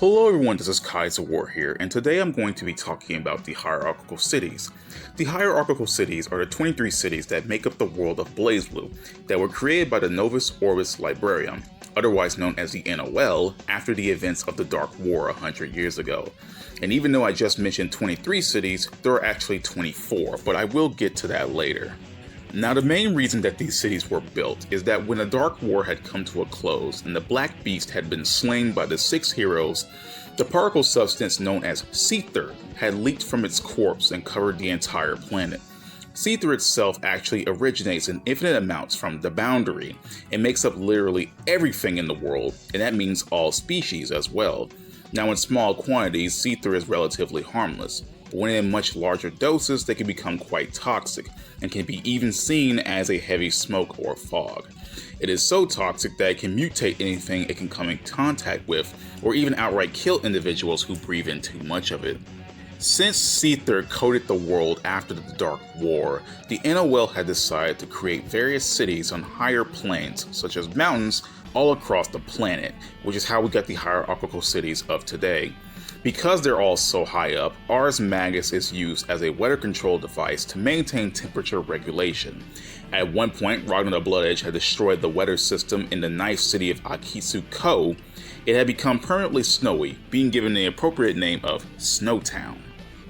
Hello everyone, this is Kaizouwar here, and today I'm going to be talking about the Hierarchical Cities. The Hierarchical Cities are the 23 cities that make up the world of BlazBlue that were created by the Novus Orbis Librarium, otherwise known as the NOL, after the events of the Dark War 100 years ago. And even though I just mentioned 23 cities, there are actually 24, but I will get to that later. Now, the main reason that these cities were built is that when the Dark War had come to a close and the Black Beast had been slain by the 6 heroes, the particle substance known as Seether had leaked from its corpse and covered the entire planet. Seether itself actually originates in infinite amounts from the boundary and makes up literally everything in the world, and that means all species as well. Now, in small quantities, Seether is relatively harmless. When in much larger doses, they can become quite toxic and can be even seen as a heavy smoke or fog. It is so toxic that it can mutate anything it can come in contact with, or even outright kill individuals who breathe in too much of it. Since Seether coated the world after the Dark War, the NOL had decided to create various cities on higher planes, such as mountains, all across the planet, which is how we got the hierarchical cities of today. Because they're all so high up, ARCSYS is used as a weather control device to maintain temperature regulation. At one point, Ragnar the Blood Edge had destroyed the weather system in the knife city of Akitsuko. It had become permanently snowy, being given the appropriate name of Snowtown.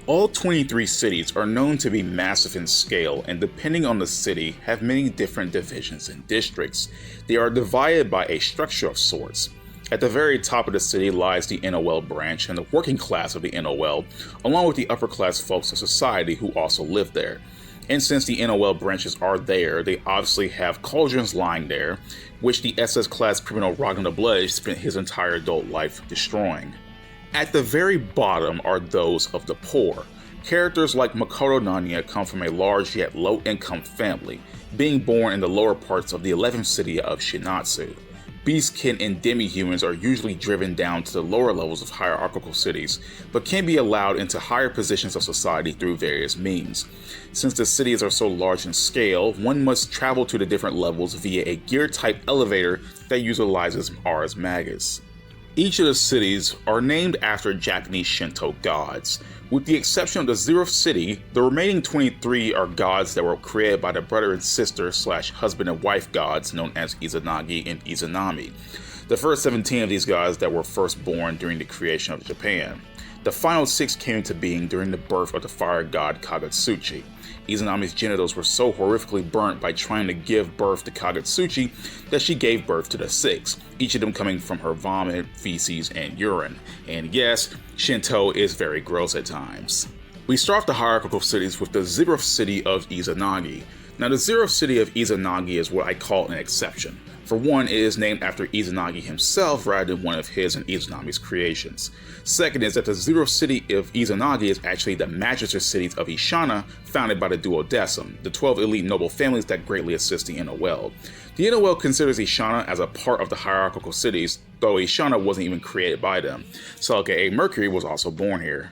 All 23 cities are known to be massive in scale, and depending on the city, have many different divisions and districts. They are divided by a structure of sorts. At the very top of the city lies the NOL branch and the working class of the NOL, along with the upper class folks of society who also live there. And since the NOL branches are there, they obviously have cauldrons lying there, which the SS class criminal Ragnar the Blood Edge spent his entire adult life destroying. At the very bottom are those of the poor. Characters like Makoto Nanya come from a large yet low-income family, being born in the lower parts of the 11th city of Shinatsu. Beastkin and demi-humans are usually driven down to the lower levels of hierarchical cities, but can be allowed into higher positions of society through various means. Since the cities are so large in scale, one must travel to the different levels via a gear-type elevator that utilizes ARCSYS. Each of the cities are named after Japanese Shinto gods. With the exception of the 0th city, the remaining 23 are gods that were created by the brother and sister / husband and wife gods known as Izanagi and Izanami. The first 17 of these gods that were first born during the creation of Japan. The final 6 came into being during the birth of the fire god Kagutsuchi. Izanami's genitals were so horrifically burnt by trying to give birth to Kagutsuchi that she gave birth to the 6, each of them coming from her vomit, feces, and urine. And yes, Shinto is very gross at times. We start off the hierarchical cities with the 0th city of Izanagi. Now, the 0th city of Izanagi is what I call an exception. For one, it is named after Izanagi himself rather than one of his and Izanami's creations. Second is that the 0th city of Izanagi is actually the Magister cities of Ishana, founded by the Duodecim, the 12 elite noble families that greatly assist the NOL. The NOL considers Ishana as a part of the hierarchical cities, though Ishana wasn't even created by them. Selke A. Mercury was also born here.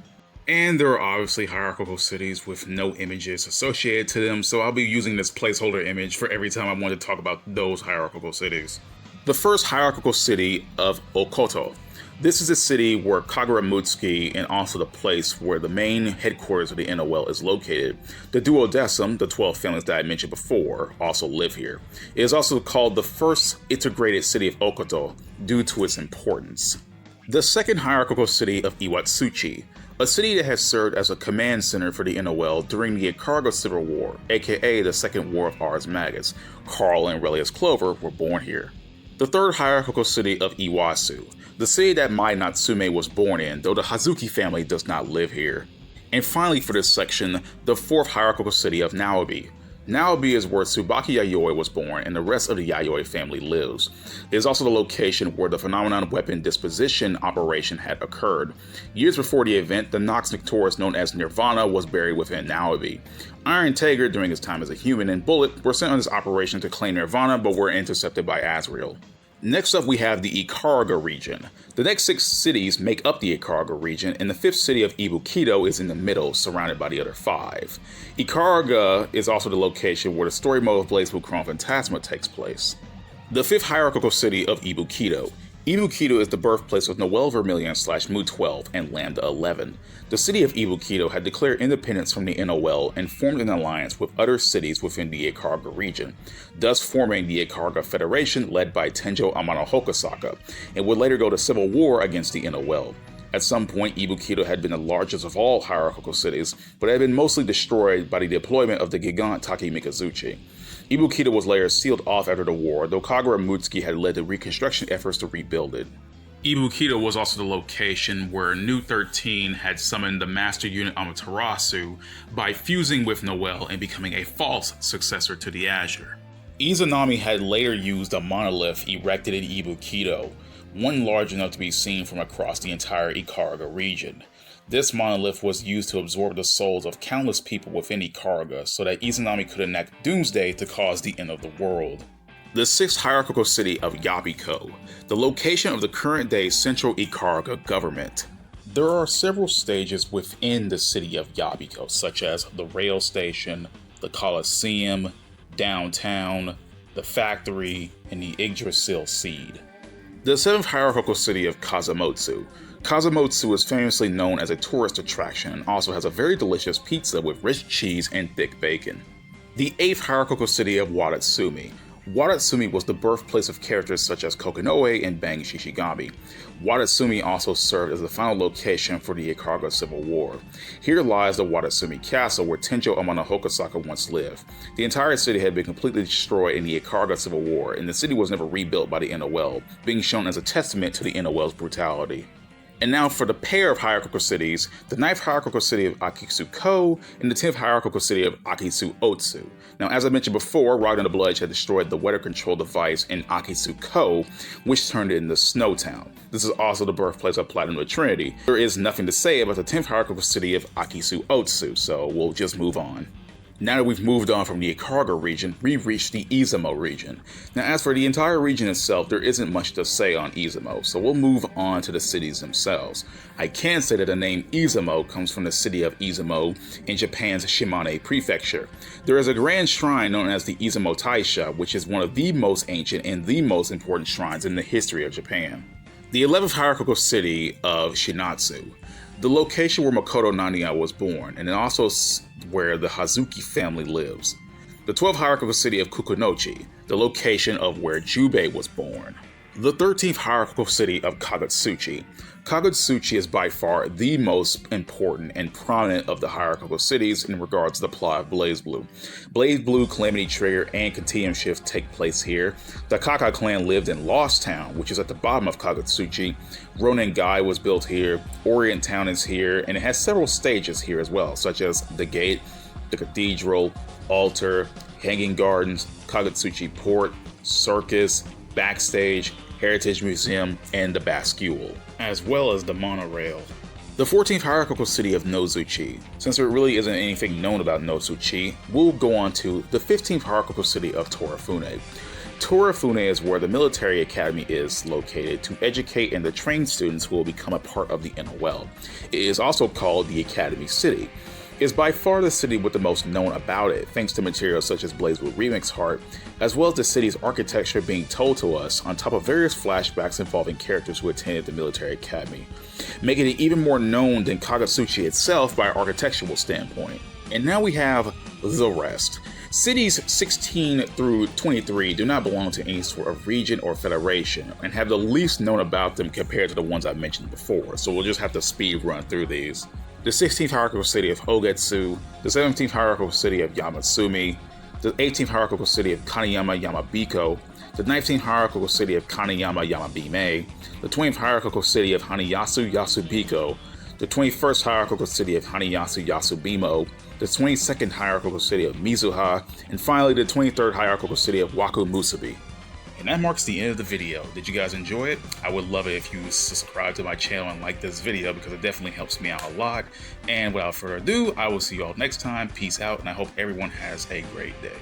And there are obviously hierarchical cities with no images associated to them, so I'll be using this placeholder image for every time I want to talk about those hierarchical cities. The first hierarchical city of Ookoto. This is a city where Kagutsuchi and also the place where the main headquarters of the NOL is located. The Duodecim, the 12 families that I mentioned before, also live here. It is also called the first integrated city of Ookoto due to its importance. The second hierarchical city of Iwatsuchi, a city that has served as a command center for the NOL during the Ikaruga Civil War, aka the Second War of ARCSYS. Carl and Relius Clover were born here. The third hierarchical city of Iwasu, the city that Mai Natsume was born in, though the Hazuki family does not live here. And finally for this section, the fourth hierarchical city of Naobi. Naobi is where Tsubaki Yayoi was born and the rest of the Yayoi family lives. It is also the location where the Phenomenon Weapon Disposition operation had occurred. Years before the event, the Nox Victoris known as Nirvana was buried within Naobi. Iron Tiger, during his time as a human, and Bullet were sent on this operation to claim Nirvana but were intercepted by Azrael. Next up we have the Ikaruga Region. The next 6 cities make up the Ikaruga Region, and the 5th city of Ibukido is in the middle, surrounded by the other 5. Ikaruga is also the location where the story mode of BlazBlue Chrono Phantasma takes place. The 5th hierarchical city of Ibukido. Ibukido is the birthplace of Noel Vermilion / Mu 12 and Lambda 11. The city of Ibukido had declared independence from the NOL and formed an alliance with other cities within the Ikaruga region, thus forming the Ikaruga Federation led by Tenjo Amano Hokasaka, and would later go to civil war against the NOL. At some point, Ibukido had been the largest of all hierarchical cities, but had been mostly destroyed by the deployment of the Gigant Taki Mikazuchi. Ibukido was later sealed off after the war, though Kagura Mutsuki had led the reconstruction efforts to rebuild it. Ibukido was also the location where Nu 13 had summoned the master unit Amaterasu by fusing with Noel and becoming a false successor to the Azure. Izanagi had later used a monolith erected in Ibukido, one large enough to be seen from across the entire Ikaruga region. This monolith was used to absorb the souls of countless people within Ikaruga so that Izanagi could enact Doomsday to cause the end of the world. The 6th hierarchical city of Yabiko, the location of the current-day Central Ikaruga government. There are several stages within the city of Yabiko, such as the rail station, the Coliseum, downtown, the factory, and the Yggdrasil Seed. The 7th hierarchical city of Kazumotsu. Kazumotsu is famously known as a tourist attraction and also has a very delicious pizza with rich cheese and thick bacon. The 8th hierarchical city of Wadatsumi. Wadatsumi was the birthplace of characters such as Kokonoe and Bang Shishigami. Wadatsumi also served as the final location for the Ikaruga Civil War. Here lies the Wadatsumi Castle where Tenjo Amano Hokasaka once lived. The entire city had been completely destroyed in the Ikaruga Civil War, and the city was never rebuilt by the NOL, being shown as a testament to the NOL's brutality. And now for the pair of hierarchical cities, the 9th hierarchical city of Akitsuko and the 10th hierarchical city of Akitsu-Otsu. Now, as I mentioned before, Ragnar the Blood had destroyed the weather control device in Akitsuko, which turned it into Snowtown. This is also the birthplace of Platinum the Trinity. There is nothing to say about the 10th hierarchical city of Akitsu-Otsu, so we'll just move on. Now that we've moved on from the Ikaruga region, we've reached the Izumo region. Now as for the entire region itself, there isn't much to say on Izumo, so we'll move on to the cities themselves. I can say that the name Izumo comes from the city of Izumo in Japan's Shimane prefecture. There is a grand shrine known as the Izumo Taisha, which is one of the most ancient and the most important shrines in the history of Japan. The 11th hierarchical city of Shinatsu. The location where Makoto Naniya was born, and also where the Hazuki family lives. The 12th hierarchical city of Kukunochi, the location of where Jubei was born. The 13th hierarchical city of Kagutsuchi. Kagutsuchi is by far the most important and prominent of the hierarchical cities in regards to the plot of BlazBlue. BlazBlue, Calamity Trigger, and Continuum Shift take place here. The Kaka clan lived in Lost Town, which is at the bottom of Kagutsuchi. Ronin Gai was built here, Orient Town is here, and it has several stages here as well, such as the Gate, the Cathedral, Altar, Hanging Gardens, Kagutsuchi Port, Circus, Backstage, Heritage Museum, and the Bascule, as well as the monorail. The 14th hierarchical city of Nozuchi. Since there really isn't anything known about Nozuchi, we'll go on to the 15th hierarchical city of Torifune. Torifune is where the military academy is located to educate and to train students who will become a part of the NOL. It is also called the Academy City. It is by far the city with the most known about it, thanks to materials such as BlazBlue Remix Heart, as well as the city's architecture being told to us on top of various flashbacks involving characters who attended the military academy, making it even more known than Kagutsuchi itself by an architectural standpoint. And now we have the rest. Cities 16 through 23 do not belong to any sort of region or federation, and have the least known about them compared to the ones I mentioned before, so we'll just have to speed run through these. The 16th hierarchical city of Ogetsu, the 17th hierarchical city of Yamatsumi, the 18th hierarchical city of Kaneyama Yamabiko, the 19th hierarchical city of Kaneyama Yamabime, the 20th hierarchical city of Haniyasu Yasubiko, the 21st hierarchical city of Haniyasu Yasubimo, the 22nd hierarchical city of Mizuha, and finally the 23rd hierarchical city of Waku Musubi. And that marks the end of the video. Did you guys enjoy it? I would love it if you subscribe to my channel and like this video because it definitely helps me out a lot. And without further ado, I will see you all next time. Peace out, and I hope everyone has a great day.